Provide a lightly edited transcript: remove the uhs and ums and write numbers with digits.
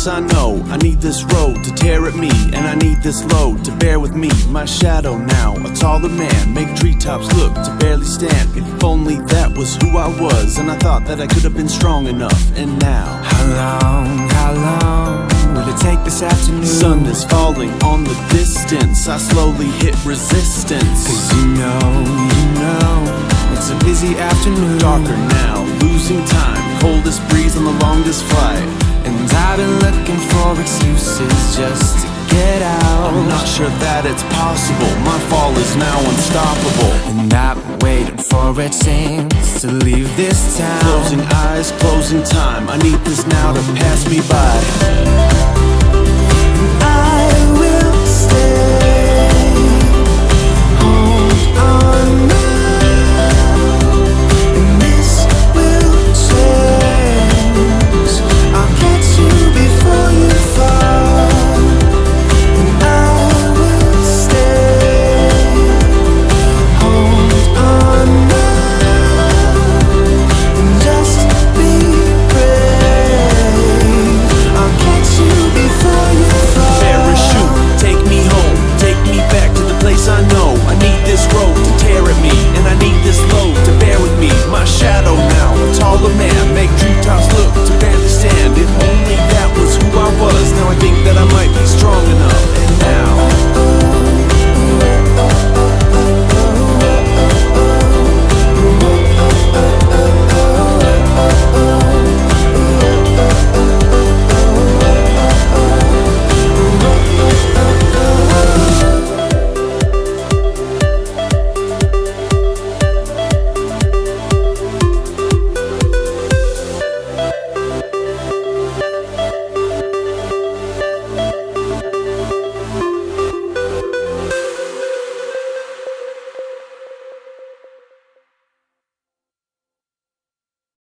Yes, I know, I need this road to tear at me, and I need this load to bear with me. My shadow now, a taller man, make treetops look to barely stand. If only that was who I was, and I thought that I could have been strong enough. And now, how long will it take this afternoon? Sun is falling on the distance, I slowly hit resistance. Cause you know, it's a busy afternoon. Darker now, losing time, coldest breeze on the longest flight. And I've been looking for excuses just to get out. I'm not sure that it's possible, my fall is now unstoppable. And I'm waiting for a chance to leave this town. Closing eyes, closing time, I need this now to pass me by.